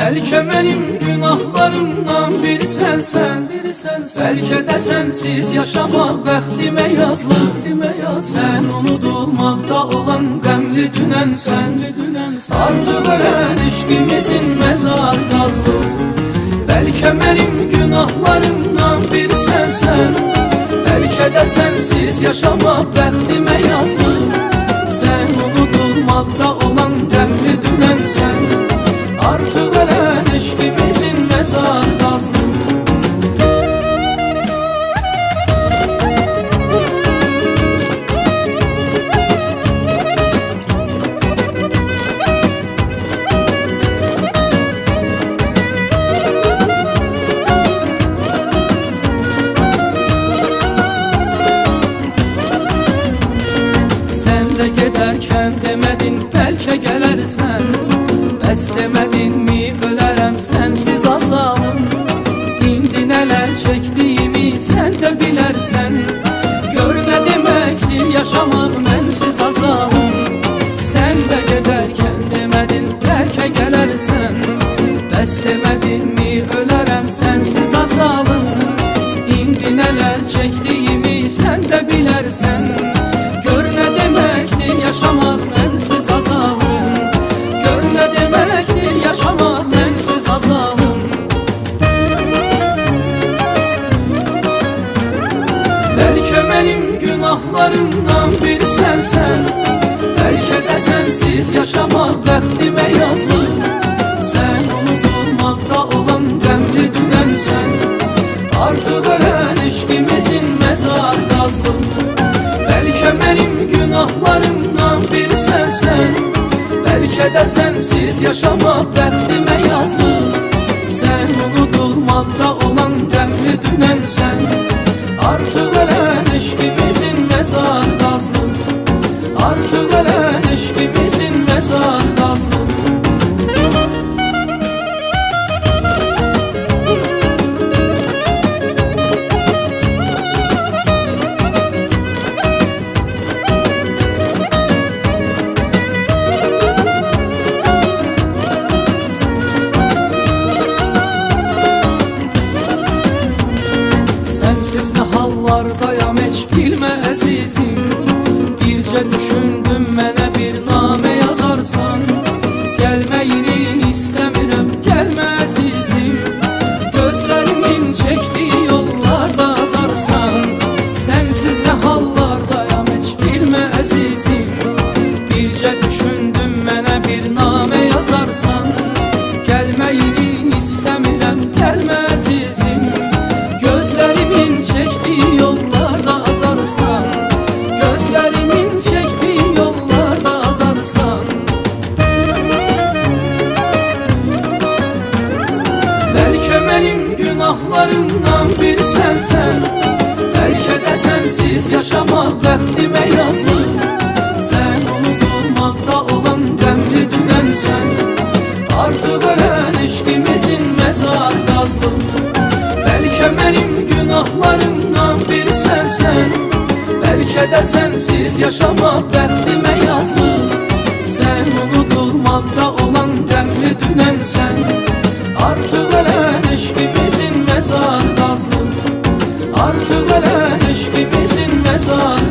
Bəlkə mənim günahlarımdan biri sənsən, bəlkə də sənsiz yaşamaq bəxtimə yazlıq. Sən unudulmaqda olan qəmli dünənsən, artıq ölən işqimizin məzar qazlıq. Bəlkə mənim günahlarımdan biri sənsən, bəlkə də sənsiz yaşamaq bəxtimə yazlıq. Sən unudulmaqda olan qəmli dünənsən, artıq ölən eşqimizin məzar qazlıq. Sən də gedərkən demədin bəlkə gələrsən, bəs demədin mi ölərəm sənsiz azalım. İndi nələr çəkdiyimi sən də bilərsən, gör nə deməkdir yaşamaq mənsiz azalım. Sən də gedərkən demədin bəlkə gələrsən, bəs demədin mi ölərəm sənsiz azalım. İndi nələr çəkdiyimi sən də bilərsən, gör nə deməkdir yaşamaq mənsiz azalım. Gör nə deməkdir yaşamaq mənsiz azalım. Bəlkə mənim günahlarımdan biri sənsən, bəlkə də sənsiz yaşamaq bəxtimə yazlıq. Sən unudulmaqda olan qəmli dünənsən, artıq ölən eşqimizin məzar qazlıq. Bəlkə mənim günahlarımdan biri sənsən, bəlkə də sənsiz yaşamaq bəxtimə yazlıq. Sən unudulmaqda olan qəmli dünənsən, artıq ölən eşqimizin məzar qazlıq. Artıq ölən eşqimizin məzar qazlıq. Hallardayam heç bilmə əzizim, bircə düşündüm mənə bir namə yazarsan. Gəlməyini istəmirəm, gəlmə əzizim, gözlərimin çəkdiyi yollarda azarsan. Sənsiz nə hallardayam heç bilmə əzizim, bircə düşündüm mənə bir namə yazarsan. Gəlməyini istəmirəm, gəlmə əzizim, gözlərimin çəkdiyi yollarda azarsan. Gözlərimin çəkdiyi yollarda azarsan. Bəlkə mənim günahlarımdan biri sənsən, bəlkə də sənsiz yaşamaq bəxtimə yazlıq. Sən unudulmaqda olan qəmli dünənsən, artıq ölən eşqimizin məzar qazlıq. Bəlkə mənim günahlarımdan biri sənsən, bəlkə də sənsiz yaşamaq bəxtimə yazlıq. Sən unudulmaqda olan qəmli dünənsən, artıq ölən eşqimizin məzar qazlıq. Artıq ölən eşqimizin məzar